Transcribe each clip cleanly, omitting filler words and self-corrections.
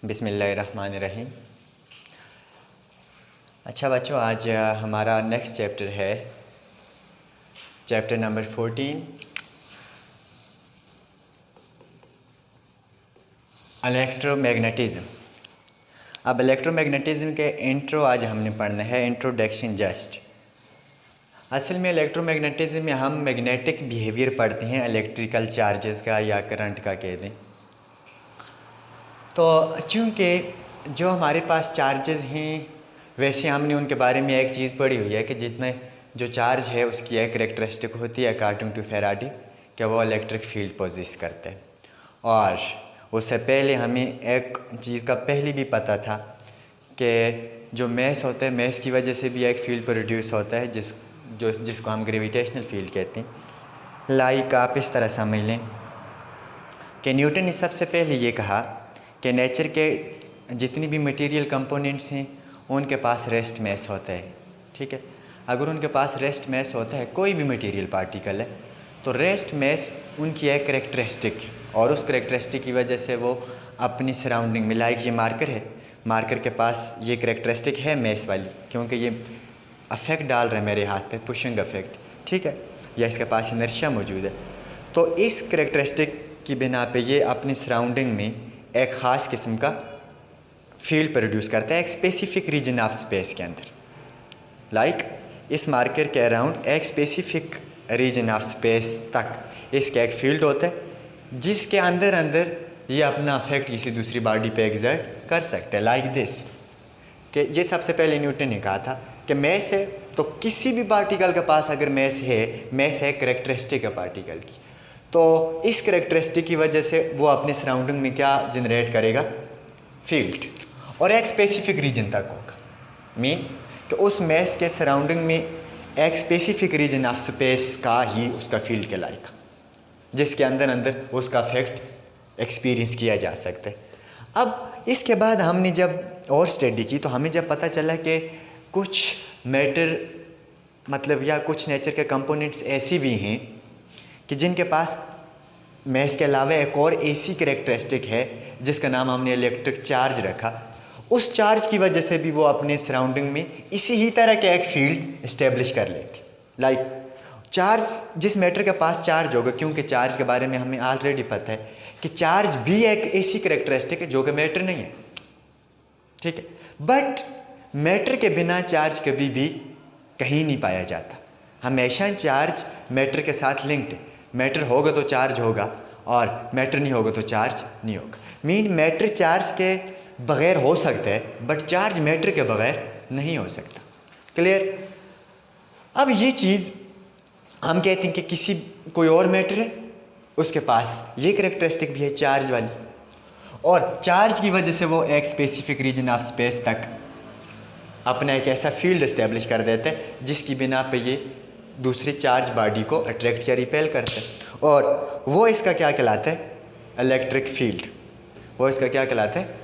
बिस्मिल्लाहिर्रहमानिर्रहीम। अच्छा बच्चों, आज हमारा नेक्स्ट चैप्टर है चैप्टर नंबर 14, इलेक्ट्रोमैग्नेटिज़्म। अब इलेक्ट्रोमैग्नेटिज़्म के इंट्रो आज हमने पढ़ना है, इंट्रोडक्शन जस्ट। असल में इलेक्ट्रोमैग्नेटिज़्म में हम मैग्नेटिक बिहेवियर पढ़ते हैं, इलेक्ट्रिकल चार्जेस का या करंट का कह दें। तो चूँकि जो हमारे पास चार्जेस हैं, वैसे हमने उनके बारे में एक चीज़ पढ़ी हुई है कि जितने जो चार्ज है उसकी एक करैक्टरिस्टिक होती है अकॉर्डिंग टू फैराडे कि वो इलेक्ट्रिक फील्ड पोजेस करते हैं। और उससे पहले हमें एक चीज़ का पहले भी पता था कि जो मैस होता है, मैस की वजह से भी एक फील्ड प्रोड्यूस होता है जिसको हम ग्रेविटेशनल फील्ड कहते हैं। लाइक आप इस तरह समझ लें कि न्यूटन ने सबसे पहले ये कहा कि नेचर के जितनी भी मटेरियल कंपोनेंट्स हैं उनके पास रेस्ट मैस होता है। ठीक है, अगर उनके पास रेस्ट मैस होता है, कोई भी मटेरियल पार्टिकल है, तो रेस्ट मैस उनकी एक करेक्टरिस्टिक है और उस करेक्टरिस्टिक की वजह से वो अपनी सराउंडिंग में, लाइक ये मार्कर है, मार्कर के पास ये करेक्टरिस्टिक है मैस वाली, क्योंकि ये अफेक्ट डाल रहा है मेरे हाथ पे, पुशिंग अफेक्ट। ठीक है, या इसके पास इनर्शिया मौजूद है, तो इस करेक्टरिस्टिक की बिना पे ये अपनी सराउंडिंग में एक ख़ास किस्म का फील्ड प्रोड्यूस करता है एक स्पेसिफिक रीजन ऑफ स्पेस के अंदर। लाइक इस मार्कर के अराउंड एक स्पेसिफिक रीजन ऑफ स्पेस तक इसका एक फील्ड होता है जिसके अंदर अंदर ये अपना अफेक्ट किसी दूसरी बॉडी पे एग्जर्ट कर सकते हैं। लाइक दिस कि ये सबसे पहले न्यूटन ने कहा था कि मैस है, तो किसी भी पार्टिकल के पास अगर मैस है करेक्टरिस्टिक है पार्टिकल की, तो इस करेक्टरिस्टिक की वजह से वो अपने सराउंडिंग में क्या जनरेट करेगा, फील्ड, और एक स्पेसिफिक रीजन तक होगा। मीन कि उस मैस के सराउंडिंग में एक स्पेसिफिक रीजन ऑफ स्पेस का ही उसका फील्ड कहलाएगा, जिसके अंदर अंदर उसका इफेक्ट एक्सपीरियंस किया जा सकता है। अब इसके बाद हमने जब और स्टडी की तो हमें जब पता चला कि कुछ मैटर मतलब या कुछ नेचर के कंपोनेंट्स ऐसी भी हैं कि जिनके पास मैस के अलावा एक और ऐसी करेक्टरिस्टिक है जिसका नाम हमने इलेक्ट्रिक चार्ज रखा। उस चार्ज की वजह से भी वो अपने सराउंडिंग में इसी ही तरह के एक फील्ड इस्टेब्लिश कर लेते। लाइक चार्ज, जिस मैटर के पास चार्ज होगा, क्योंकि चार्ज के बारे में हमें ऑलरेडी पता है कि चार्ज भी एक ऐसी करेक्टरिस्टिक है जो कि मैटर नहीं है। ठीक है, बट मैटर के बिना चार्ज कभी भी कहीं नहीं पाया जाता। हमेशा चार्ज मैटर के साथ लिंक्ड है। मैटर होगा तो चार्ज होगा और मैटर नहीं होगा तो चार्ज नहीं होगा। मीन मैटर चार्ज के बग़ैर हो सकता है बट चार्ज मैटर के बग़ैर नहीं हो सकता। क्लियर? अब ये चीज़ हम कहते हैं कि किसी कोई और मैटर है, उसके पास ये करेक्टरिस्टिक भी है चार्ज वाली, और चार्ज की वजह से वो एक स्पेसिफिक रीजन ऑफ स्पेस तक अपना एक ऐसा फील्ड इस्टेब्लिश कर देता है जिसकी बिना पे ये दूसरी चार्ज बॉडी को अट्रैक्ट या रिपेल करता है, और वो इसका क्या कहलाता है, इलेक्ट्रिक फील्ड। वो इसका क्या कहलाता है,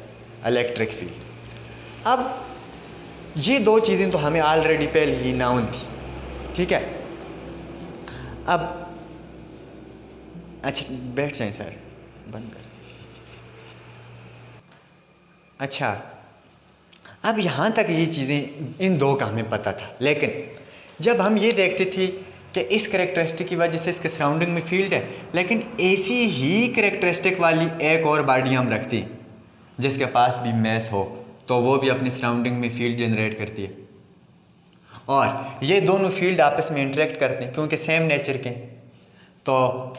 इलेक्ट्रिक फील्ड। अब ये दो चीज़ें तो हमें ऑलरेडी पहले ही नाउन थी। ठीक है, अब अच्छा बैठ जाएं सर, बंद कर। अच्छा, अब यहाँ तक ये चीज़ें इन दो का हमें पता था, लेकिन जब हम ये देखते थे कि इस करेक्टरिस्टिक की वजह से इसके सराउंडिंग में फील्ड है, लेकिन ऐसी ही करेक्टरिस्टिक वाली एक और बॉडी हम रखती हैं जिसके पास भी मैस हो, तो वो भी अपनी सराउंडिंग में फील्ड जनरेट करती है, और ये दोनों फील्ड आपस में इंटरेक्ट करते हैं क्योंकि सेम नेचर के, तो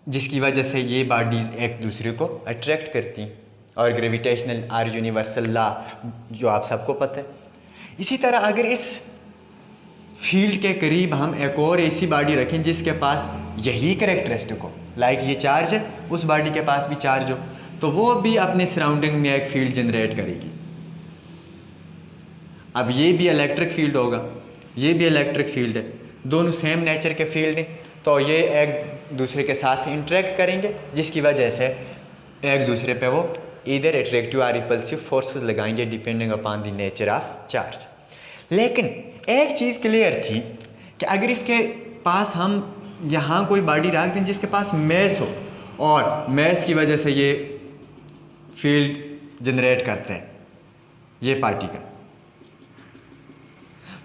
जिसकी वजह से ये बॉडीज़ एक दूसरे को अट्रैक्ट करती हैं, और ग्रेविटेशनल और यूनिवर्सल लॉ जो आप सबको पता है। इसी तरह अगर इस फील्ड के करीब हम एक और ऐसी बॉडी रखें जिसके पास यही करेक्टरिस्टिक हो, लाइक ये चार्ज है, उस बॉडी के पास भी चार्ज हो, तो वो भी अपने सराउंडिंग में एक फील्ड जनरेट करेगी। अब ये भी इलेक्ट्रिक फील्ड होगा, ये भी इलेक्ट्रिक फील्ड है, दोनों सेम नेचर के फील्ड हैं, तो ये एक दूसरे के साथ इंटरेक्ट करेंगे जिसकी वजह से एक दूसरे पे वो इधर अट्रैक्टिव और रिपल्सिव फोर्सेस लगाएंगे depending upon the nature of charge. लेकिन एक चीज़ क्लियर थी कि अगर इसके पास हम यहाँ कोई बॉडी रख दें जिसके पास मैस हो और मैस की वजह से ये फील्ड जनरेट करता है ये पार्टिकल।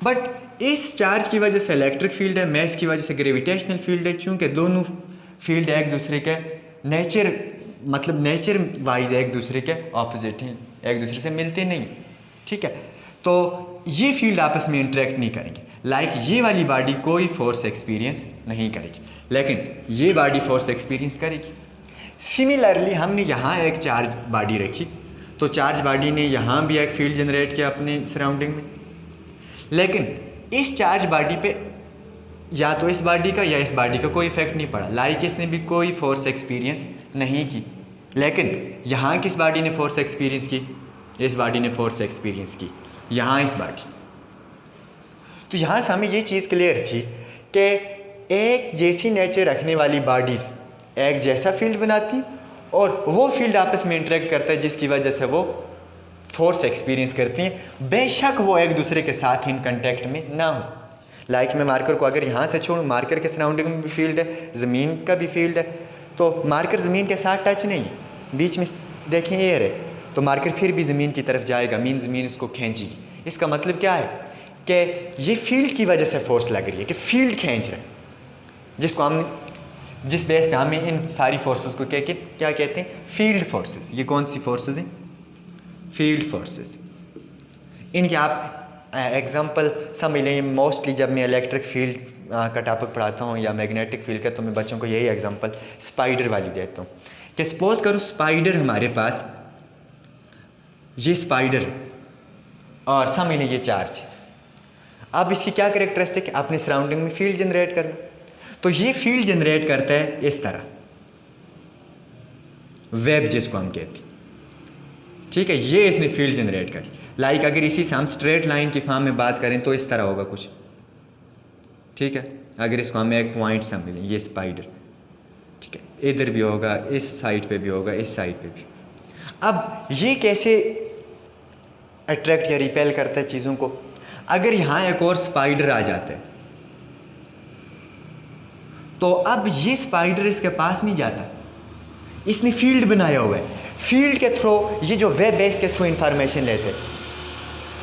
बट इस चार्ज की वजह से इलेक्ट्रिक फील्ड है, मैस की वजह से ग्रेविटेशनल फील्ड है। चूँकि दोनों फील्ड एक दूसरे के नेचर वाइज एक दूसरे के ऑपोजिट हैं, एक दूसरे से मिलते नहीं, ठीक है। तो ये फील्ड आपस में इंटरेक्ट नहीं करेंगे। लाइक ये वाली बॉडी कोई फोर्स एक्सपीरियंस नहीं करेगी, लेकिन ये बॉडी फोर्स एक्सपीरियंस करेगी। सिमिलरली हमने यहाँ एक चार्ज बॉडी रखी, तो चार्ज बॉडी ने यहाँ भी एक फील्ड जनरेट किया अपने सराउंडिंग में, लेकिन इस चार्ज बॉडी पे या तो इस बॉडी का या इस बॉडी का कोई इफेक्ट नहीं पड़ा। लाइक इसने भी कोई फोर्स एक्सपीरियंस नहीं की, लेकिन यहाँ किस बॉडी ने फोर्स एक्सपीरियंस की? इस बॉडी ने फोर्स एक्सपीरियंस की, यहाँ इस बॉडी। तो यहाँ से हमें ये चीज़ क्लियर थी कि एक जैसी नेचर रखने वाली बॉडीज़ एक जैसा फील्ड बनाती और वो फील्ड आपस में इंटरेक्ट करता है, जिसकी वजह से वो फोर्स एक्सपीरियंस करती हैं, बेशक वो एक दूसरे के साथ इन कंटेक्ट में ना हो। लाइक मैं मार्कर को अगर यहाँ से छोड़ूँ, मार्कर के सराउंडिंग में भी फील्ड है, ज़मीन का भी फील्ड है, तो मार्कर ज़मीन के साथ टच नहीं है, बीच में देखें एयर है, तो मार्कर फिर भी ज़मीन की तरफ जाएगा, ज़मीन उसको खींचेगी। इसका मतलब क्या है कि ये फील्ड की वजह से फोर्स लग रही है, कि फील्ड खींच रहा है, जिसको हम जिस बेस पे हमें इन सारी फोर्सेस को क्या कहते हैं? Field forces. ये कौन सी फोर्सेस हैं? Field forces. इनके आप एग्जांपल समझ लें। मोस्टली जब मैं इलेक्ट्रिक फील्ड का टॉपिक पढ़ाता हूँ या मैग्नेटिक फील्ड का, तो मैं बच्चों को यही एग्जांपल स्पाइडर वाली देता हूँ कि सपोज करो स्पाइडर हमारे पास, ये स्पाइडर और समझ लें ये चार्ज। अब इसकी क्या कैरेक्टरिस्टिक है? अपने सराउंडिंग में फील्ड जनरेट करना। तो ये फील्ड जनरेट करता है इस तरह, वेब जिसको हम कहते हैं, ठीक है। ये इसने फील्ड जनरेट करी। लाइक अगर इसी से हम स्ट्रेट लाइन की फॉर्म में बात करें तो इस तरह होगा कुछ, ठीक है। अगर इसको हम एक पॉइंट समझें, ये स्पाइडर, ठीक है, इधर भी होगा, इस साइड पे भी होगा, इस साइड पे भी। अब ये कैसे अट्रैक्ट या रिपेल करता है चीज़ों को? अगर यहाँ एक और स्पाइडर आ जाता है तो अब ये स्पाइडर इसके पास नहीं जाता, इसने फील्ड बनाया हुआ है। फील्ड के थ्रू ये जो वेब है इसके थ्रू इंफॉर्मेशन लेते हैं,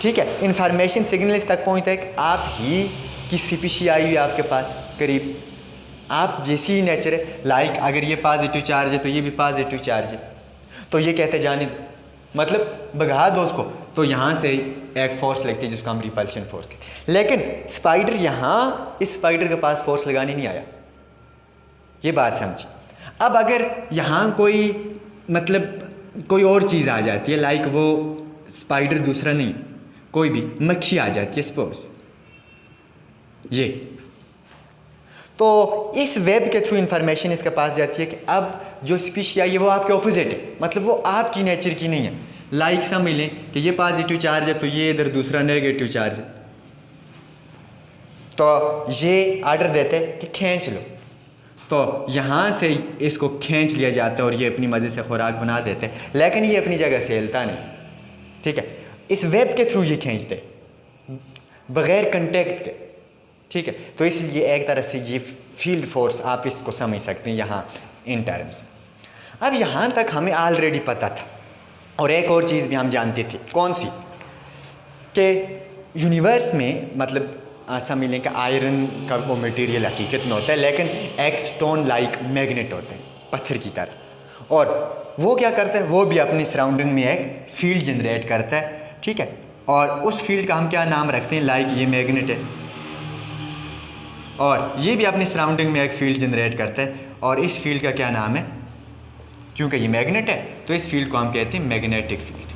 ठीक है। इंफॉर्मेशन सिग्नल्स तक पहुँचता है कि आप ही की स्पीशीज आई हुई है आपके पास करीब, आप जैसी ही नेचर है। लाइक अगर ये पॉजिटिव चार्ज है तो ये भी पॉजिटिव चार्ज है, तो ये कहते जाने दो, मतलब भगा दो उसको, तो यहाँ से एक फोर्स लगती है जिसको हम रिपल्शन फोर्स कहते हैं। लेकिन स्पाइडर यहाँ इस स्पाइडर के पास फोर्स लगाने नहीं आया, ये बात समझिए। अब अगर यहाँ कोई और चीज़ आ जाती है, लाइक वो स्पाइडर दूसरा नहीं, कोई भी मक्खी आ जाती है सपोज, ये, तो इस वेब के थ्रू इंफॉर्मेशन इसके पास जाती है कि अब जो स्पीशीज आई है वो आपके ऑपोजिट है, मतलब वो आपकी नेचर की नहीं है। लाइक समझ लें कि ये पॉजिटिव चार्ज है तो ये इधर दूसरा नेगेटिव चार्ज है, तो ये ऑर्डर देते हैं कि खींच लो, तो यहाँ से इसको खींच लिया जाता है और ये अपनी मज़े से खुराक बना देते हैं, लेकिन ये अपनी जगह से हिलता नहीं, ठीक है। इस वेब के थ्रू ये खींचते बग़ैर कंटेक्ट के, ठीक है। तो इसलिए एक तरह से ये फील्ड फोर्स आप इसको समझ सकते हैं यहाँ इन टर्म्स। अब यहाँ तक हमें ऑलरेडी पता था, और एक और चीज़ भी हम जानते थे, कौन सी? कि यूनिवर्स में मतलब समझ लें कि आयरन का वो मटेरियल हकीकत में होता है, लेकिन एक स्टोन लाइक मैग्नेट होता है, पत्थर की तरह, और वो क्या करता है? वो भी अपनी सराउंडिंग में एक फील्ड जनरेट करता है, ठीक है। और उस फील्ड का हम क्या नाम रखते हैं? लाइक ये मैग्नेट है, और ये भी अपनी सराउंडिंग में एक फील्ड जनरेट करता है, और इस फील्ड का क्या नाम है? चूँकि ये मैग्नेट है तो इस फील्ड को हम कहते हैं मैग्नेटिक फील्ड।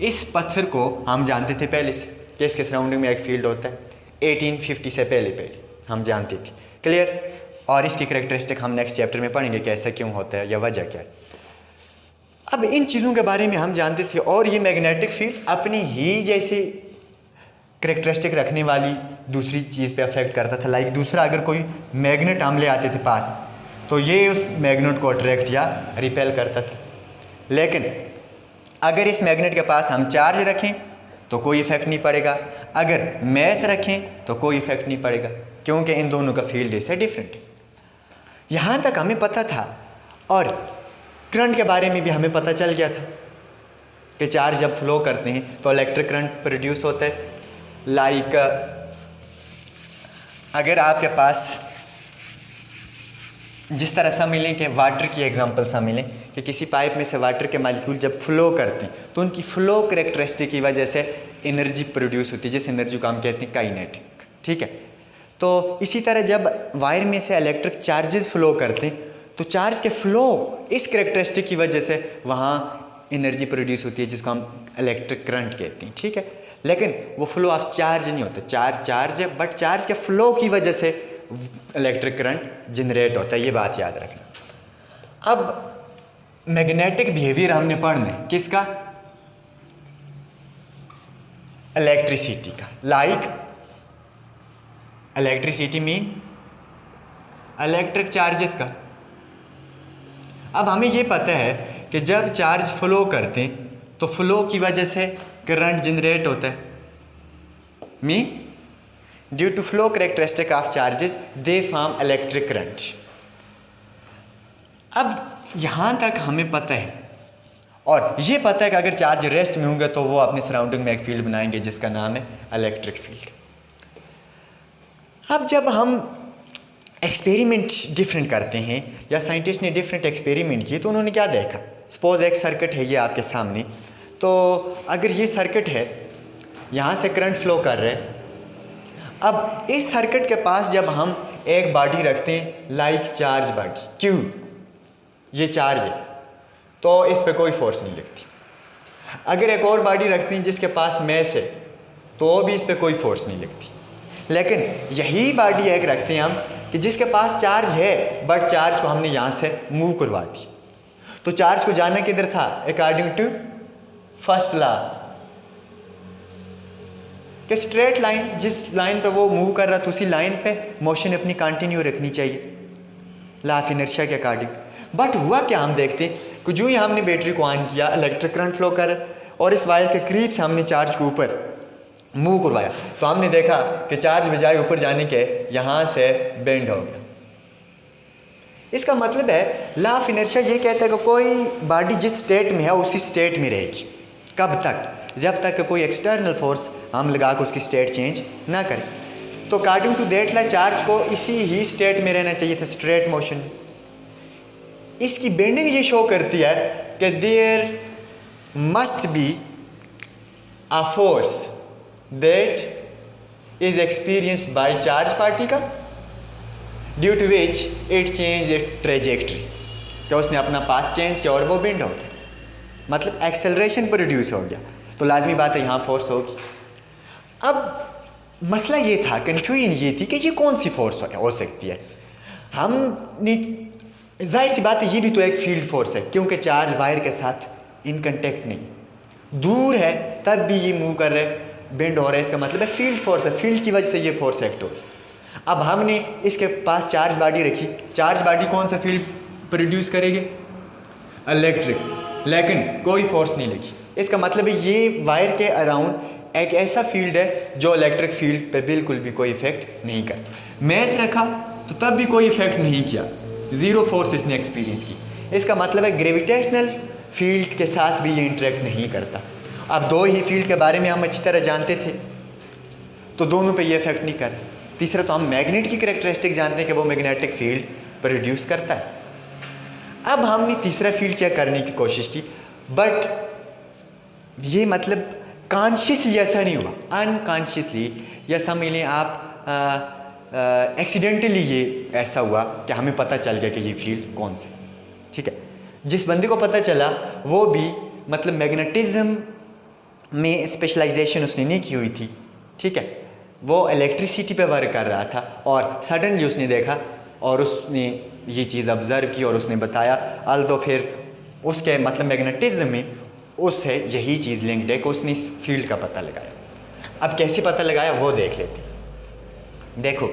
इस पत्थर को हम जानते थे पहले से कि इसके सराउंडिंग में एक फील्ड होता है, 1850 से पहले हम जानते थे, क्लियर। और इसकी कैरेक्टरिस्टिक हम नेक्स्ट चैप्टर में पढ़ेंगे कि ऐसा क्यों होता है या वजह क्या है। अब इन चीज़ों के बारे में हम जानते थे, और ये मैग्नेटिक फील्ड अपनी ही जैसी कैरेक्टरिस्टिक रखने वाली दूसरी चीज़ पे अफेक्ट करता था। लाइक दूसरा अगर कोई मैग्नेट हम ले आते थे पास, तो ये उस मैग्नेट को अट्रैक्ट या रिपेल करता था। लेकिन अगर इस मैग्नेट के पास हम चार्ज रखें तो कोई इफेक्ट नहीं पड़ेगा, अगर मैस रखें तो कोई इफेक्ट नहीं पड़ेगा, क्योंकि इन दोनों का फील्ड इससे डिफरेंट है। यहाँ तक हमें पता था। और करंट के बारे में भी हमें पता चल गया था कि चार्ज जब फ्लो करते हैं तो इलेक्ट्रिक करंट प्रोड्यूस होता है। लाइक अगर आपके पास जिस तरह सा मिलें कि वाटर की एग्जांपल सा मिलें कि किसी पाइप में से वाटर के मालिक्यूल जब फ्लो करते हैं तो उनकी फ्लो कैरेक्टरिस्टिक की वजह से एनर्जी प्रोड्यूस होती है, जिस एनर्जी को हम कहते हैं काइनेटिक। ठीक है, तो इसी तरह जब वायर में से इलेक्ट्रिक चार्जेस फ्लो करते हैं तो चार्ज के फ्लो इस कैरेक्टरिस्टिक की वजह से वहाँ एनर्जी प्रोड्यूस होती है, जिसको हम इलेक्ट्रिक करंट कहते हैं। ठीक है, लेकिन वो फ्लो ऑफ चार्ज नहीं होता, चार्ज है, बट चार्ज के फ्लो की वजह से इलेक्ट्रिक करंट जनरेट होता है, ये बात याद रखना। अब मैग्नेटिक बिहेवियर हमने पढ़ना है किसका? इलेक्ट्रिसिटी का। Like electricity mean electric charges का। अब हमें ये पता है कि जब चार्ज फ्लो करते हैं तो फ्लो की वजह से करंट जनरेट होता है। Mean due to flow characteristic of charges they form electric current. अब यहाँ तक हमें पता है, और ये पता है कि अगर चार्ज रेस्ट में होंगे तो वो अपने सराउंडिंग में एक फील्ड बनाएंगे जिसका नाम है इलेक्ट्रिक फील्ड। अब जब हम एक्सपेरिमेंट डिफरेंट करते हैं या साइंटिस्ट ने डिफरेंट एक्सपेरिमेंट किए तो उन्होंने क्या देखा? सपोज एक सर्किट है ये आपके सामने, तो अगर ये सर्किट है, यहाँ से करंट फ्लो कर रहा है। अब इस सर्किट के पास जब हम एक बॉडी रखते हैं लाइक चार्ज बॉडी, क्यों? ये चार्ज है तो इस पे कोई फोर्स नहीं लगती। अगर एक और बॉडी रखते हैं जिसके पास मैस है तो भी इस पे कोई फोर्स नहीं लगती। लेकिन यही बॉडी एक रखते हैं हम कि जिसके पास चार्ज है बट चार्ज को हमने यहाँ से मूव करवा दी, तो चार्ज को जाना किधर था? अकॉर्डिंग टू फर्स्ट लॉ कि स्ट्रेट लाइन, जिस लाइन पे वो मूव कर रहा था उसी लाइन पे मोशन अपनी कंटिन्यू रखनी चाहिए लॉ ऑफ इनर्शिया के अकॉर्डिंग। बट हुआ क्या? हम देखते हैं कि जो ही हमने बैटरी को ऑन किया इलेक्ट्रिक करंट फ्लो कर, और इस वायर के करीब से हमने चार्ज को ऊपर मूव करवाया तो हमने देखा कि चार्ज बजाय ऊपर जाने के यहाँ से बेंड हो गया। इसका मतलब है लॉ ऑफ इनर्शिया ये कहता है कि कोई बॉडी जिस स्टेट में है उसी स्टेट में रहेगी। कब तक? जब तक कि कोई एक्सटर्नल फोर्स हम लगा कर उसकी स्टेट चेंज ना करें। तो according to that law charge को इसी ही स्टेट में रहना चाहिए था, स्ट्रेट मोशन। इसकी बेंडिंग ये शो करती है कि there must be a force that is experienced by charge particle due to which it changed its trajectory। क्या उसने अपना पाथ चेंज किया और वो बेंड हो गया, मतलब एक्सेलरेशन प्रोड्यूस हो गया, तो लाजमी बात है यहाँ फोर्स होगी। अब मसला ये था, कन्फ्यूजन ये थी कि ये कौन सी फोर्स हो सकती है। हम जाहिर सी बात है ये भी तो एक फील्ड फोर्स है, क्योंकि चार्ज वायर के साथ इन कंटेक्ट नहीं, दूर है तब भी ये मूव कर रहे, बेंड हो रहा है, इसका मतलब है फील्ड फोर्स है, फील्ड की वजह से ये फोर्स एक्ट हो रही। अब हमने इसके पास चार्ज बॉडी रखी, चार्ज बॉडी कौन सा फील्ड प्रोड्यूस करेगी? इलेक्ट्रिक, लेकिन कोई फोर्स नहीं लगी। इसका मतलब है ये वायर के अराउंड एक ऐसा फील्ड है जो इलेक्ट्रिक फील्ड पे बिल्कुल भी कोई इफेक्ट नहीं करता। मैस रखा तो तब भी कोई इफेक्ट नहीं किया, ज़ीरो फोर्स इसने एक्सपीरियंस की। इसका मतलब है ग्रेविटेशनल फील्ड के साथ भी ये इंटरेक्ट नहीं करता। अब दो ही फील्ड के बारे में हम अच्छी तरह जानते थे तो दोनों पे ये इफेक्ट नहीं कर। तीसरा तो हम मैग्नेट की कैरेक्टरिस्टिक जानते हैं कि वो मैग्नेटिक फील्ड प्रोड्यूस करता है। अब हमने तीसरा फील्ड चेक करने की कोशिश की, बट ये मतलब कॉन्शियसली ऐसा नहीं हुआ, अनकॉन्शियसली या समझ लें आप एक्सीडेंटली ये ऐसा हुआ कि हमें पता चल गया कि ये फील्ड कौन सा। ठीक है, जिस बंदे को पता चला वो भी मतलब मैग्नेटिज्म में स्पेशलाइजेशन उसने नहीं की हुई थी। ठीक है, वो इलेक्ट्रिसिटी पे वर्क कर रहा था और सडनली उसने देखा और उसने ये चीज़ ऑब्ज़र्व की और उसने बताया। तो फिर उसके मतलब मैग्नेटिज्म में उससे यही चीज़ लिंक्ड है कि उसने इस फील्ड का पता लगाया। अब कैसे पता लगाया वो देख लेते हैं। देखो,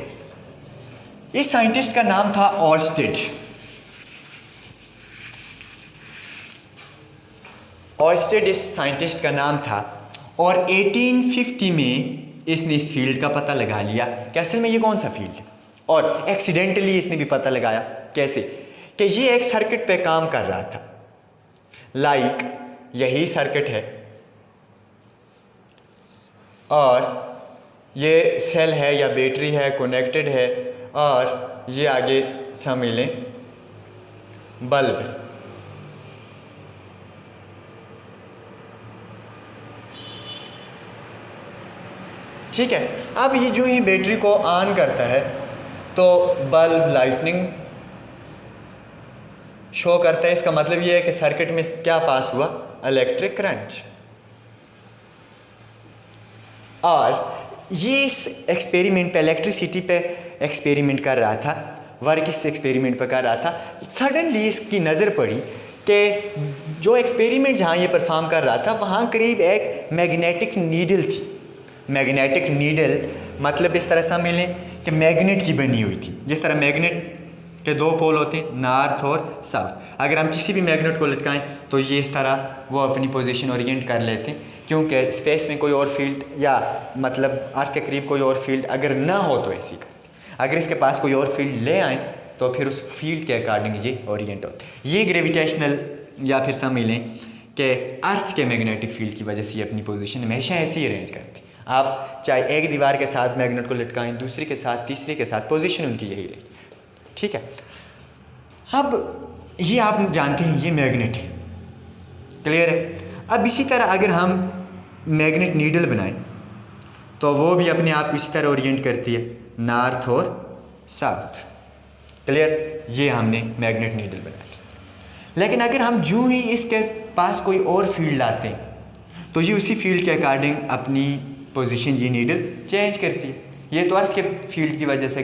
इस साइंटिस्ट का नाम था ऑर्स्टेड। ऑर्स्टेड इस साइंटिस्ट का नाम था और 1850 में इसने इस फील्ड का पता लगा लिया कि असल में ये कौन सा फील्ड है। और एक्सीडेंटली इसने भी पता लगाया कैसे कि ये एक सर्किट पे काम कर रहा था। लाइक यही सर्किट है और ये सेल है या बैटरी है, कनेक्टेड है, और ये आगे समझ लें बल्ब है। ठीक है, अब ये जो ही बैटरी को ऑन करता है तो बल्ब लाइटनिंग शो करता है। इसका मतलब ये है कि सर्किट में क्या पास हुआ, इलेक्ट्रिक करंट। और ये इस एक्सपेरिमेंट पे, इलेक्ट्रिसिटी पे एक्सपेरिमेंट कर रहा था, वर्क इस एक्सपेरिमेंट पे कर रहा था। सडनली इसकी नज़र पड़ी कि जो एक्सपेरिमेंट जहाँ ये परफॉर्म कर रहा था वहाँ करीब एक मैग्नेटिक नीडल थी। मैग्नेटिक नीडल मतलब इस तरह समझ लें कि मैग्नेट की बनी हुई थी। जिस तरह मैग्नेट के दो पोल होते हैं, नॉर्थ और साउथ। अगर हम किसी भी मैग्नेट को लटकाएं तो ये इस तरह वो अपनी पोजीशन ओरिएंट कर लेते हैं, क्योंकि स्पेस में कोई और फील्ड या मतलब अर्थ के करीब कोई और फील्ड अगर ना हो तो ऐसी करते। अगर इसके पास कोई और फील्ड ले आए तो फिर उस फील्ड के अकॉर्डिंग ये ओरिएंट होते। ये ग्रेविटेशनल या फिर समझ लें कि अर्थ के मैग्नेटिक फील्ड की वजह से ये अपनी पोजीशन हमेशा ऐसे ही अरेंज करते। आप चाहे एक दीवार के साथ मैग्नेट को लटकाएं, दूसरी के साथ, तीसरी के साथ, पोजीशन उनकी यही रहेगी। ठीक है, अब ये आप जानते हैं ये मैग्नेट है, क्लियर है। अब इसी तरह अगर हम मैग्नेट नीडल बनाएं तो वो भी अपने आप को इसी तरह ओरिएंट करती है, नॉर्थ और साउथ, क्लियर। ये हमने मैग्नेट नीडल बनाया। लेकिन अगर हम जो ही इसके पास कोई और फील्ड लाते हैं तो ये उसी फील्ड के अकॉर्डिंग अपनी पोजीशन ये नीडल चेंज करती है। ये तो अर्थ के फील्ड की वजह से,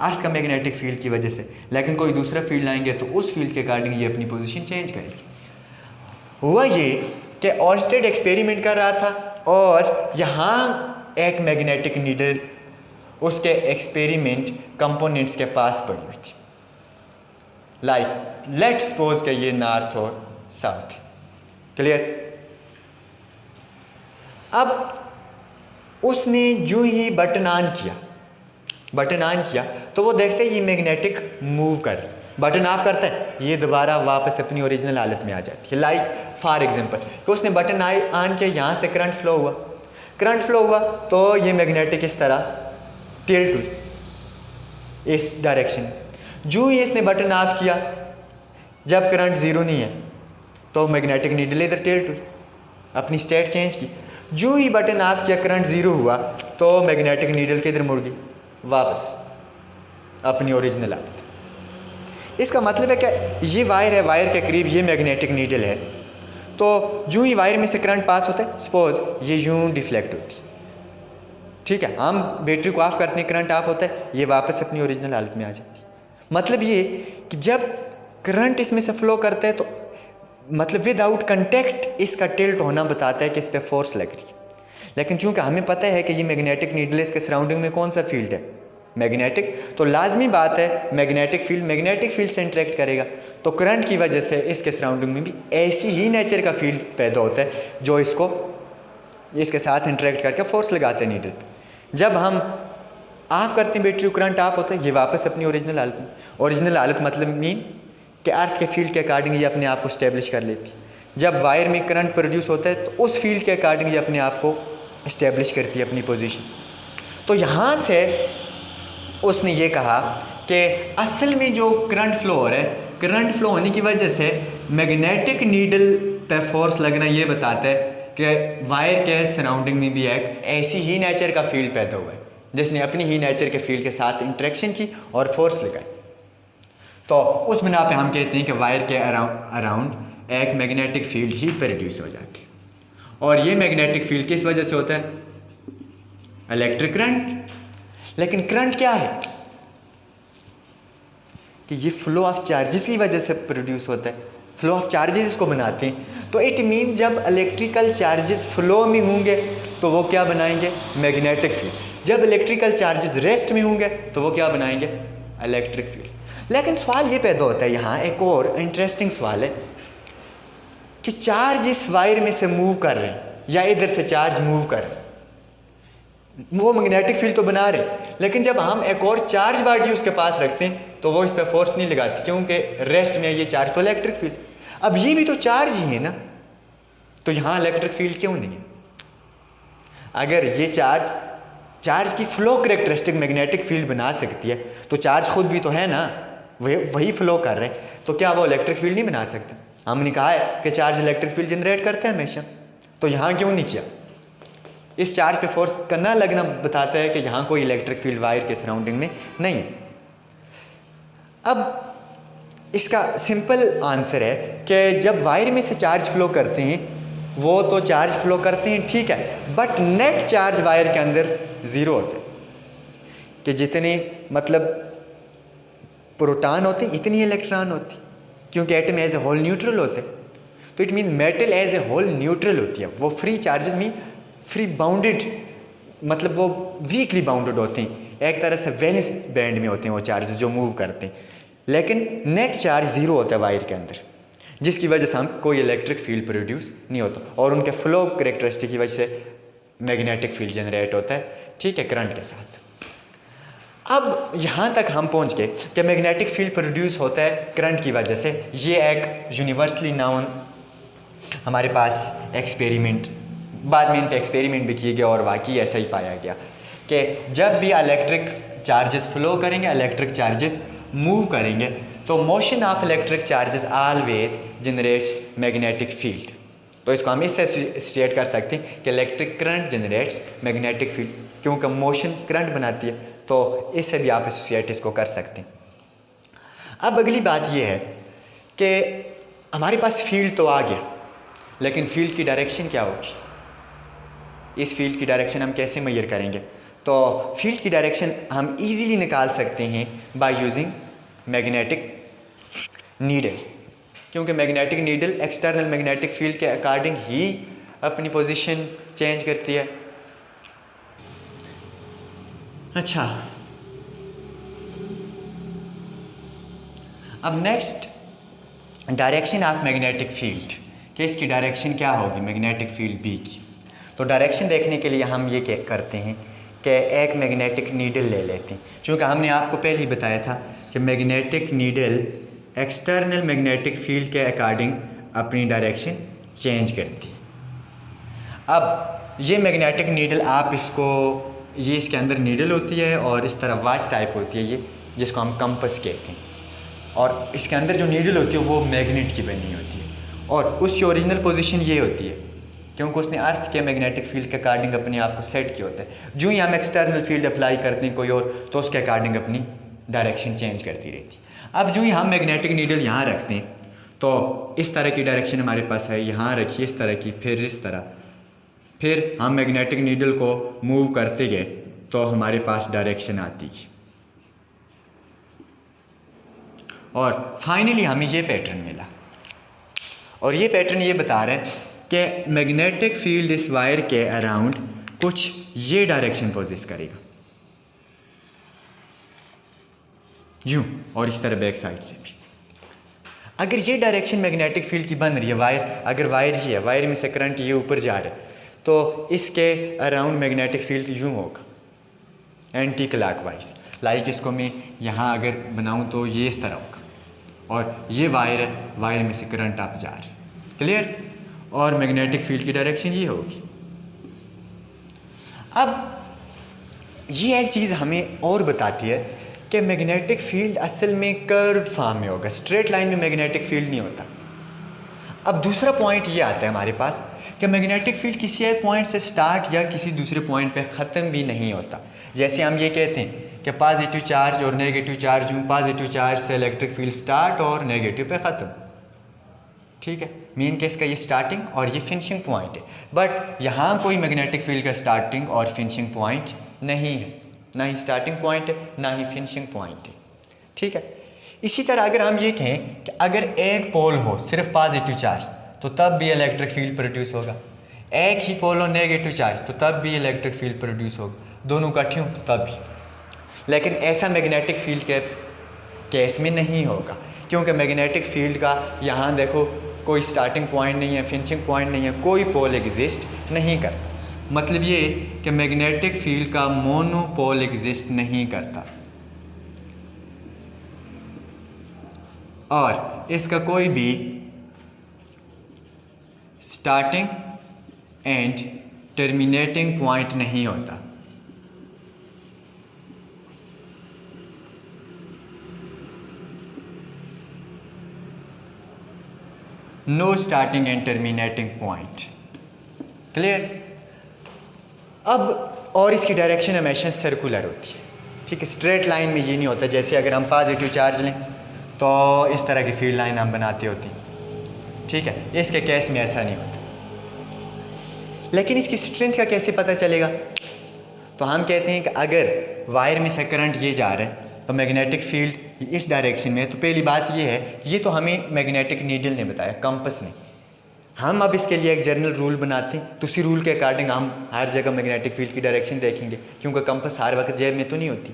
अर्थ का मैग्नेटिक फील्ड की वजह से, लेकिन कोई दूसरा फील्ड लाएंगे तो उस फील्ड के अकॉर्डिंग ये अपनी पोजीशन चेंज करेगी। हुआ ये कि ऑर्स्टेड एक्सपेरिमेंट कर रहा था और यहाँ एक मैग्नेटिक नीडल उसके एक्सपेरिमेंट कंपोनेंट्स के पास पड़ी हुई थी। लाइक लेट्स सपोज कि ये नॉर्थ और साउथ, क्लियर। अब उसने जो ही बटन ऑन किया तो वो देखते हैं ये मैग्नेटिक मूव कर रही। बटन ऑफ करता है, ये दोबारा वापस अपनी ओरिजिनल हालत में आ जाती है। लाइक फॉर एग्जांपल कि उसने बटन ऑन किया, यहाँ से करंट फ्लो हुआ तो ये मैग्नेटिक इस तरह टिल्ट हुई इस डायरेक्शन। जो ही इसने बटन ऑफ किया, जब करंट ज़ीरो नहीं है तो मैग्नेटिक नीडल इधर टिल्ट हुई, अपनी स्टेट चेंज की। जो ही बटन ऑफ किया, करंट ज़ीरो हुआ तो मैग्नेटिक नीडल किधर मुड़ गई, वापस अपनी ओरिजिनल हालत। इसका मतलब है कि ये वायर है, वायर के करीब ये मैग्नेटिक नीडल है, तो जो ही वायर में से करंट पास होता है, सपोज ये यूँ डिफ्लेक्ट होती, ठीक है। हम बैटरी को ऑफ करते हैं, करंट ऑफ होता है, ये वापस अपनी ओरिजिनल हालत में आ जाती है। मतलब ये कि जब करंट इसमें से फ्लो करता है तो मतलब विदाउट कंटेक्ट इसका टिल्ट होना बताता है कि इस पर फोर्स लग रही है। लेकिन चूंकि हमें पता है कि ये मैग्नेटिक नीडल है, इसके सराउंडिंग में कौन सा फील्ड है, मैग्नेटिक, तो लाजमी बात है मैग्नेटिक फील्ड से इंटरेक्ट करेगा। तो करंट की वजह से इसके सराउंडिंग में भी ऐसी ही नेचर का फील्ड पैदा होता है जो इसको इसके साथ इंटरेक्ट करके फोर्स लगाते हैं नीडल पे। जब हम ऑफ करते हैं बैटरी, करंट ऑफ होता है, ये वापस अपनी ओरिजिनल हालत में। ओरिजिनल हालत मतलब मीन कि अर्थ के फील्ड के अकॉर्डिंग ये अपने आप को स्टेब्लिश कर लेती है। जब वायर में करंट प्रोड्यूस होता है तो उस फील्ड के अकॉर्डिंग ये अपने आप को इस्टेब्लिश करती है अपनी पोजीशन। तो यहाँ से उसने ये कहा कि असल में जो करंट फ्लो हो रहा है, करंट फ्लो होने की वजह से मैग्नेटिक नीडल पे फोर्स लगना ये बताता है कि वायर के सराउंडिंग में भी एक ऐसी ही नेचर का फील्ड पैदा हुआ है जिसने अपनी ही नेचर के फील्ड के साथ इंटरेक्शन की और फोर्स लगाई। तो उस बिना पे हम कहते हैं कि वायर के अराउंड एक मैग्नेटिक फील्ड ही प्रोड्यूस हो जाती है। और ये मैग्नेटिक फील्ड किस वजह से होता है, इलेक्ट्रिक करंट। लेकिन करंट क्या है कि ये फ्लो ऑफ चार्जेस की वजह से प्रोड्यूस होता है, फ्लो ऑफ चार्जेस इसको बनाते हैं। तो इट मीन्स जब इलेक्ट्रिकल चार्जेस फ्लो में होंगे तो वो क्या बनाएंगे, मैग्नेटिक फील्ड। जब इलेक्ट्रिकल चार्जेस रेस्ट में होंगे तो वो क्या बनाएंगे, इलेक्ट्रिक फील्ड। लेकिन सवाल ये पैदा होता है यहाँ, एक और इंटरेस्टिंग सवाल है कि चार्ज इस वायर में से मूव कर रहे हैं या इधर से चार्ज मूव कर रहे हैं, वो मैग्नेटिक फील्ड तो बना रहे हैं, लेकिन जब हम एक और चार्ज बॉडी उसके पास रखते हैं तो वो इस पर फोर्स नहीं लगाती, क्योंकि रेस्ट में ये चार्ज, तो इलेक्ट्रिक फील्ड। अब ये भी तो चार्ज ही है ना, तो यहाँ इलेक्ट्रिक फील्ड क्यों नहीं है? अगर ये चार्ज की फ्लो कैरेक्टरिस्टिक मैग्नेटिक फील्ड बना सकती है, तो चार्ज खुद भी तो है ना, वही फ्लो कर रहे हैं, तो क्या वो इलेक्ट्रिक फील्ड नहीं बना सकते? हमने कहा है कि चार्ज इलेक्ट्रिक फील्ड जनरेट करते हैं हमेशा, तो यहाँ क्यों नहीं किया? इस चार्ज पे फोर्स करना लगना बताता है कि यहाँ कोई इलेक्ट्रिक फील्ड वायर के सराउंडिंग में नहीं है। अब इसका सिंपल आंसर है कि जब वायर में से चार्ज फ्लो करते हैं, वो तो चार्ज फ्लो करते हैं, ठीक है, बट नेट चार्ज वायर के अंदर ज़ीरो होते हैं, कि जितने मतलब प्रोटॉन होते हैं इतनी इलेक्ट्रॉन होती, क्योंकि atom as a whole neutral होते हैं। तो it mean metal as a whole neutral होती है, वो फ्री चार्जेस में फ्री बाउंडेड, मतलब वो वीकली बाउंडेड होते हैं, एक तरह से वेनिस बैंड में होते हैं वो चार्जेस जो मूव करते हैं, लेकिन नेट चार्ज ज़ीरो होता है वायर के अंदर, जिसकी वजह से हम कोई इलेक्ट्रिक फील्ड प्रोड्यूस नहीं होता, और उनके फ्लो कैरेक्टरिस्टिक की वजह से मैग्नेटिक फील्ड जनरेट होता है, ठीक है, करंट के साथ। अब यहाँ तक हम पहुँच गए कि मैग्नेटिक फील्ड प्रोड्यूस होता है करंट की वजह से। ये एक यूनिवर्सली नाउन हमारे पास एक्सपेरिमेंट, बाद में इन पे एक्सपेरिमेंट भी किए गए और वाकई ऐसा ही पाया गया कि जब भी इलेक्ट्रिक चार्जेस फ्लो करेंगे, इलेक्ट्रिक चार्जेस मूव करेंगे, तो motion of electric charges always generates magnetic field. तो इसको हम इससे एसोसिएट कर सकते हैं कि electric current generates magnetic field, क्योंकि मोशन करंट बनाती है, तो इससे भी आप एसोसिएट इसको कर सकते हैं। अब अगली बात यह है कि हमारे पास फील्ड तो आ गया, लेकिन फील्ड की डायरेक्शन क्या होगी? इस फील्ड की डायरेक्शन हम कैसे मेजर करेंगे? तो फील्ड की डायरेक्शन हम इजीली निकाल सकते हैं बाय यूजिंग मैग्नेटिक नीडल, क्योंकि magnetic needle external magnetic field के अकॉर्डिंग ही अपनी पोजीशन चेंज करती है। अच्छा, अब next direction of magnetic field, कि इसकी डायरेक्शन क्या होगी मैग्नेटिक फील्ड बी की। तो डायरेक्शन देखने के लिए हम ये करते हैं कि एक मैग्नेटिक नीडल ले लेते हैं, क्योंकि हमने आपको पहले ही बताया था कि magnetic needle external magnetic field के अकॉर्डिंग अपनी डायरेक्शन चेंज करती है। अब ये मैग्नेटिक नीडल आप इसको, ये इसके अंदर नीडल होती है और इस तरह वॉच टाइप होती है ये, जिसको हम कंपस कहते हैं, और इसके अंदर जो नीडल होती है वो मैग्नेट की बनी होती है, और उसकी ओरिजिनल पोजीशन ये होती है, क्योंकि उसने अर्थ के मैग्नेटिक फील्ड के अकॉर्डिंग अपने आप को सेट किया होता है। जो ही हम एक्सटर्नल फील्ड अप्लाई करते हैं कोई और, तो उसके अकॉर्डिंग अपनी डायरेक्शन चेंज करती रहती है। अब जो ही हम मैग्नेटिक नीडल यहाँ रखते हैं, तो इस तरह की डायरेक्शन हमारे पास है, यहाँ रखिए इस तरह की, फिर इस तरह, फिर हम मैग्नेटिक नीडल को मूव करते गए तो हमारे पास डायरेक्शन आती है, और फाइनली हमें ये पैटर्न मिला, और ये पैटर्न ये बता रहा है कि मैग्नेटिक फील्ड इस वायर के अराउंड कुछ ये डायरेक्शन पोजेस करेगा, यूं, और इस तरह बैक साइड से भी। अगर ये डायरेक्शन मैग्नेटिक फील्ड की बन रही है, वायर अगर वायर ही है, वायर में से करंट ये ऊपर जा रहा है, तो इसके अराउंड मैग्नेटिक फील्ड यूं होगा एंटी क्लॉकवाइज। लाइक इसको मैं यहाँ अगर बनाऊँ तो ये इस तरह होगा, और ये वायर है, वायर में से करंट आप जा रहे, क्लियर, और मैग्नेटिक फील्ड की डायरेक्शन ये होगी। अब ये एक चीज़ हमें और बताती है कि मैग्नेटिक फील्ड असल में कर्व्ड फॉर्म में होगा, स्ट्रेट लाइन में मैग्नेटिक फील्ड नहीं होता। अब दूसरा पॉइंट ये आता है हमारे पास कि मैग्नेटिक फील्ड किसी एक पॉइंट से स्टार्ट या किसी दूसरे पॉइंट पे ख़त्म भी नहीं होता। जैसे हम ये कहते हैं कि पॉजिटिव चार्ज और नेगेटिव चार्ज, पॉजिटिव चार्ज से इलेक्ट्रिक फील्ड स्टार्ट और नेगेटिव पे ख़त्म, ठीक है, मेन केस का ये स्टार्टिंग और ये फिनिशिंग पॉइंट है। बट यहाँ कोई मैग्नेटिक फील्ड का स्टार्टिंग और फिनिशिंग पॉइंट नहीं है, ना ही स्टार्टिंग पॉइंट है ना ही फिनिशिंग पॉइंट है, ठीक है। इसी तरह अगर हम ये कहें कि अगर एक पोल हो सिर्फ पॉजिटिव चार्ज, तो तब भी इलेक्ट्रिक फील्ड प्रोड्यूस होगा, एक ही पोल हो नेगेटिव चार्ज, तो तब भी इलेक्ट्रिक फील्ड प्रोड्यूस होगा, दोनों इकट्ठे हों तब भी। लेकिन ऐसा मैग्नेटिक फील्ड के केस में नहीं होगा, क्योंकि मैग्नेटिक फील्ड का यहाँ देखो कोई स्टार्टिंग पॉइंट नहीं है, फिनिशिंग पॉइंट नहीं है, कोई पोल एग्जिस्ट नहीं करता। मतलब ये कि मैग्नेटिक फील्ड का मोनोपोल एग्जिस्ट नहीं करता। और इसका कोई भी स्टार्टिंग एंड टर्मिनेटिंग पॉइंट नहीं होता। No starting and terminating point. Clear? अब और इसकी डायरेक्शन हमेशा सर्कुलर होती है, ठीक है। स्ट्रेट लाइन में ये नहीं होता, जैसे अगर हम पॉजिटिव चार्ज लें तो इस तरह की फील्ड लाइन हम बनाते होती, ठीक है। इसके केस में ऐसा नहीं होता। लेकिन इसकी स्ट्रेंथ का कैसे पता चलेगा? तो हम कहते हैं कि अगर वायर में से करंट ये जा रहा है तो मैग्नेटिक फील्ड इस डायरेक्शन में है। तो पहली बात ये है, ये तो हमें मैग्नेटिक नीडल ने बताया, कंपस ने। हम अब इसके लिए एक जनरल रूल बनाते हैं, तो उसी रूल के अकॉर्डिंग हम हर जगह मैग्नेटिक फील्ड की डायरेक्शन देखेंगे, क्योंकि कंपस हर वक्त जेब में तो नहीं होती।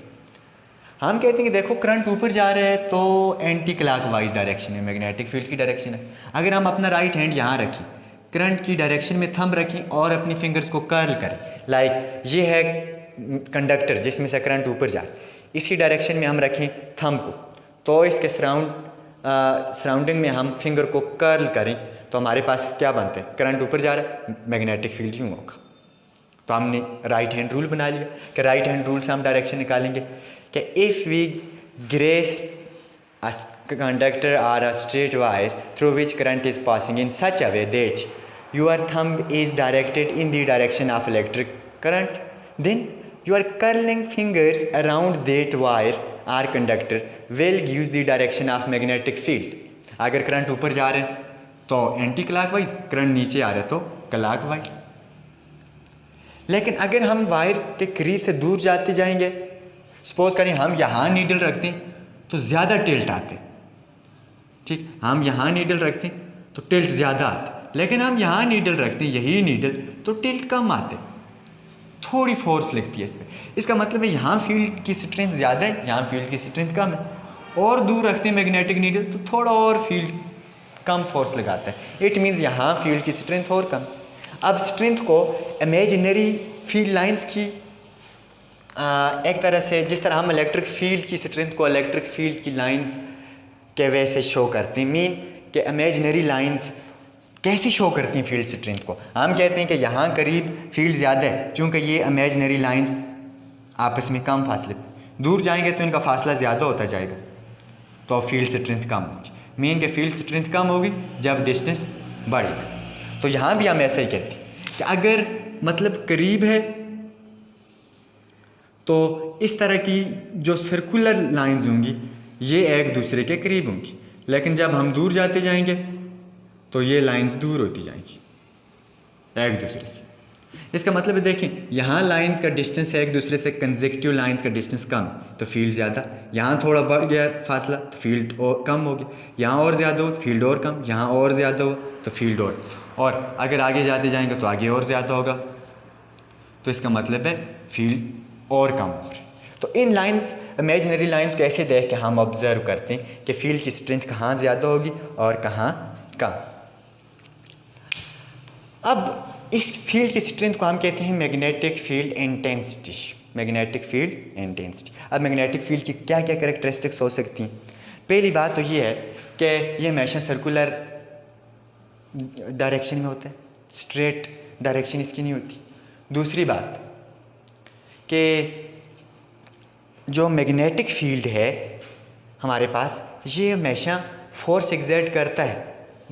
हम कहते हैं कि देखो करंट ऊपर जा रहा है तो एंटी क्लॉकवाइज डायरेक्शन है, मैग्नेटिक फील्ड की डायरेक्शन है। अगर हम अपना राइट हैंड यहाँ रखें, करंट की डायरेक्शन में थंब रखें और अपनी फिंगर्स को कर्ल करें, लाइक ये है कंडक्टर जिसमें से करंट ऊपर जा रहा है, इसी डायरेक्शन में हम रखें थंब को, तो इसके सराउंडिंग में हम फिंगर को कर्ल करें तो हमारे पास क्या बनता है? करंट ऊपर जा रहा है, मैग्नेटिक फील्ड यूँ होगा। तो हमने राइट हैंड रूल बना लिया कि राइट हैंड रूल से हम डायरेक्शन निकालेंगे कि if we grace a conductor or a straight wire through which current is passing in such a way that your thumb is directed in the direction of electric current, then your curling fingers around that wire or conductor will give the direction of magnetic field. अगर current ऊपर जा रहे हैं तो anti clockwise, current नीचे आ रहा है तो क्लॉकवाइज। लेकिन अगर हम वायर के करीब से दूर जाते जाएंगे, सपोज करें हम यहाँ नीडल रखते हैं तो ज़्यादा टिल्ट आते, ठीक। हम यहाँ नीडल रखते हैं तो टिल्ट ज़्यादा आते, लेकिन हम यहाँ नीडल रखते हैं, यही नीडल, तो टिल्ट कम आते, थोड़ी फोर्स लगती है इस पर। इसका मतलब है यहाँ फील्ड की स्ट्रेंथ ज़्यादा है, यहाँ फील्ड की स्ट्रेंथ कम है। और दूर रखते हैं मैग्नेटिक नीडल तो थोड़ा और फील्ड कम फोर्स लगाता है। इट मीन्स यहाँ फील्ड की स्ट्रेंथ और कम। अब स्ट्रेंथ को इमेजिनरी फील्ड लाइंस की एक तरह से, जिस तरह हम इलेक्ट्रिक फील्ड की स्ट्रेंथ को इलेक्ट्रिक फील्ड की लाइंस के वे से शो करते हैं, मीन कि इमेजिनरी लाइंस कैसे शो करती हैं फील्ड स्ट्रेंथ को। हम कहते हैं कि यहाँ करीब फील्ड ज़्यादा है, चूँकि ये इमेजिनरी लाइंस आपस में कम फासले, दूर जाएंगे तो इनका फासला ज़्यादा होता जाएगा, तो फील्ड स्ट्रेंथ कम होगी। मीन कि फील्ड स्ट्रेंथ कम होगी जब डिस्टेंस बढ़ेगा। तो यहाँ भी हम ऐसा ही कहते हैं कि अगर मतलब करीब है तो इस तरह की जो सर्कुलर लाइंस होंगी ये एक दूसरे के करीब होंगी, लेकिन जब हम दूर जाते जाएंगे तो ये लाइंस दूर होती जाएंगी एक दूसरे से। इसका मतलब है देखें, यहाँ लाइंस का डिस्टेंस है एक दूसरे से, कंसेक्यूटिव लाइंस का डिस्टेंस कम तो फील्ड ज़्यादा, यहाँ थोड़ा बढ़ गया फासला तो फील्ड और कम हो गया, यहाँ और ज़्यादा हो फील्ड और कम, यहाँ और ज़्यादा हो तो फील्ड और अगर आगे जाते जाएंगे तो आगे और ज़्यादा होगा, तो इसका मतलब है फील्ड और कम हो रही। तो इन लाइंस, इमेजिनरी लाइंस को ऐसे देख के हम ऑब्जर्व करते हैं कि फील्ड की स्ट्रेंथ कहाँ ज़्यादा होगी और कहाँ कम। अब इस फील्ड की स्ट्रेंथ को हम कहते हैं magnetic field intensity. Magnetic field intensity. अब मैग्नेटिक फील्ड की क्या क्या कैरेक्टरिस्टिक्स हो सकती हैं? पहली बात तो ये है कि ये हमेशा सर्कुलर डायरेक्शन में होता है, स्ट्रेट डायरेक्शन इसकी नहीं होती। दूसरी बात कि जो मैग्नेटिक फील्ड है हमारे पास, ये हमेशा फोर्स एग्जर्ट करता है,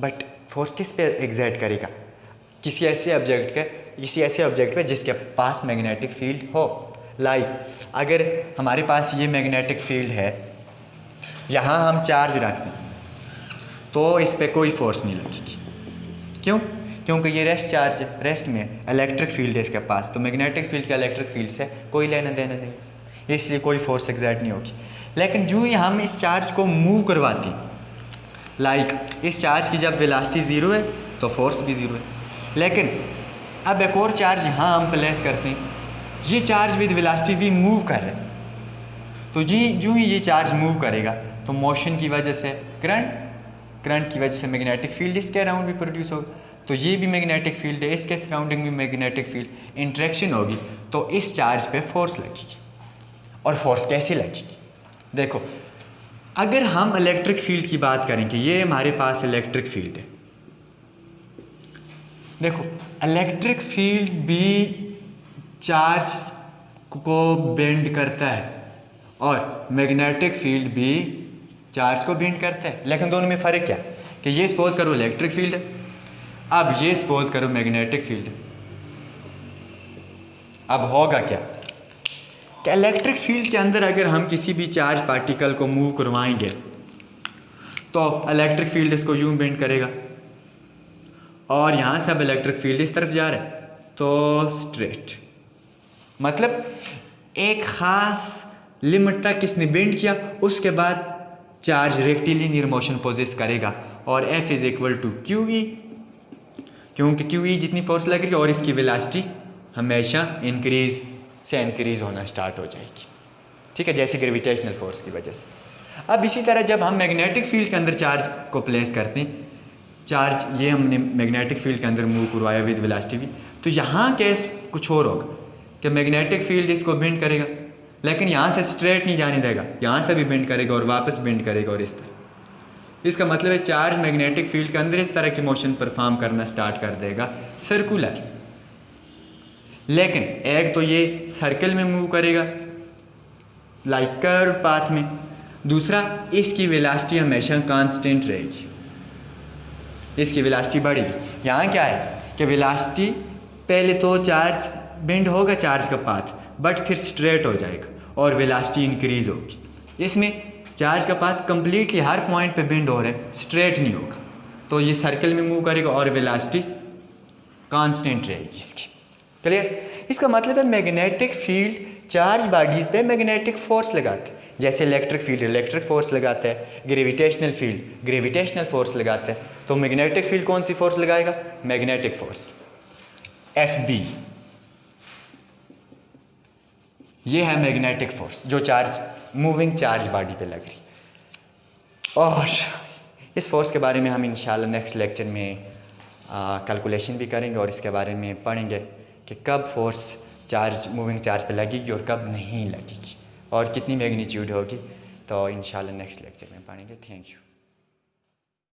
बट फोर्स किस पे एग्जर्ट करेगा? किसी ऐसे ऑब्जेक्ट पे जिसके पास मैग्नेटिक फील्ड हो। लाइक अगर हमारे पास ये मैग्नेटिक फील्ड है, यहाँ हम चार्ज रखते हैं तो इस पर कोई फोर्स नहीं लगेगी। क्यों? क्योंकि ये रेस्ट चार्ज है, रेस्ट में इलेक्ट्रिक फील्ड है इसके पास, तो मैग्नेटिक फील्ड का इलेक्ट्रिक फील्ड से कोई लेना देना नहीं, इसलिए कोई फोर्स एग्जर्ट नहीं होगी। लेकिन जो ही हम इस चार्ज को मूव करवाते हैं, लाइक इस चार्ज की जब वेलोसिटी ज़ीरो है तो फोर्स भी ज़ीरो है, लेकिन अब एक और चार्ज यहाँ हम प्लेस करते हैं, ये चार्ज विद वेलोसिटी भी मूव कर रहा है, तो जो ही ये चार्ज मूव करेगा तो मोशन की वजह से करंट की वजह से मैग्नेटिक फील्ड इसके अराउंड भी प्रोड्यूस होगा, तो ये भी मैग्नेटिक फील्ड है, इसके सराउंडिंग भी मैग्नेटिक फील्ड, इंट्रैक्शन होगी तो इस चार्ज पे फोर्स लगेगी। और फोर्स कैसे लगेगी? देखो, अगर हम इलेक्ट्रिक फील्ड की बात करें कि ये हमारे पास इलेक्ट्रिक फील्ड है, देखो इलेक्ट्रिक फील्ड भी चार्ज को बेंड करता है और मैग्नेटिक फील्ड भी चार्ज को बेंड करता है, लेकिन दोनों में फ़र्क क्या कि ये सपोज करो इलेक्ट्रिक फील्ड है, अब ये सपोज करो मैग्नेटिक फील्ड है। अब होगा क्या कि इलेक्ट्रिक फील्ड के अंदर अगर हम किसी भी चार्ज पार्टिकल को मूव करवाएंगे तो इलेक्ट्रिक फील्ड इसको यूं बेंड करेगा, और यहाँ से अब इलेक्ट्रिक फील्ड इस तरफ जा रहा है तो स्ट्रेट, मतलब एक ख़ास लिमिट तक इसने बेंड किया, उसके बाद चार्ज रेक्टिलिनियर मोशन पोजेस करेगा और F is equal to QE, क्योंकि QE जितनी फोर्स लग रही है और इसकी वेलोसिटी हमेशा इंक्रीज़ से इंक्रीज़ होना स्टार्ट हो जाएगी, ठीक है, जैसे ग्रेविटेशनल फोर्स की वजह से। अब इसी तरह जब हम मैग्नेटिक फील्ड के अंदर चार्ज को प्लेस करते हैं, चार्ज ये हमने मैग्नेटिक फील्ड के अंदर मूव करवाया विद वेलोसिटी भी, तो यहाँ केस कुछ और होगा कि मैग्नेटिक फील्ड इसको बेंड करेगा, लेकिन यहाँ से स्ट्रेट नहीं जाने देगा, यहाँ से भी बेंड करेगा और वापस बेंड करेगा और इस तरह। इसका मतलब है चार्ज मैग्नेटिक फील्ड के अंदर इस तरह की मोशन परफॉर्म करना स्टार्ट कर देगा सर्कुलर, लेकिन एक तो ये सर्कल में मूव करेगा लाइक कर्व पाथ में, दूसरा इसकी वेलोसिटी हमेशा कांस्टेंट रहेगी, इसकी वेलोसिटी बढ़ेगी। यहाँ क्या है कि वेलोसिटी पहले तो चार्ज बेंड होगा चार्ज का पाथ, बट फिर स्ट्रेट हो जाएगा और वेलोसिटी इंक्रीज होगी। इसमें चार्ज का पाथ कम्प्लीटली हर पॉइंट पे बेंड हो रहा है, स्ट्रेट नहीं होगा, तो ये सर्कल में मूव करेगा और वेलोसिटी कांस्टेंट रहेगी इसकी। क्लियर? इसका मतलब है मैग्नेटिक फील्ड चार्ज बॉडीज़ पे मैग्नेटिक फोर्स लगाते हैं, जैसे इलेक्ट्रिक फील्ड इलेक्ट्रिक फोर्स लगाता है, ग्रेविटेशनल फील्ड ग्रेविटेशनल फोर्स लगाता है, तो मैग्नेटिक फील्ड कौन सी फोर्स लगाएगा? मैग्नेटिक फोर्स FB, ये है मैग्नेटिक फोर्स जो चार्ज मूविंग चार्ज बॉडी पे लग रही। और इस फोर्स के बारे में हम इंशाल्लाह नेक्स्ट लेक्चर में कैलकुलेशन भी करेंगे और इसके बारे में पढ़ेंगे कि कब फोर्स चार्ज मूविंग चार्ज पे लगेगी और कब नहीं लगेगी और कितनी मैग्नीट्यूड होगी, तो इंशाल्लाह नेक्स्ट लेक्चर में पढ़ेंगे। Thank you.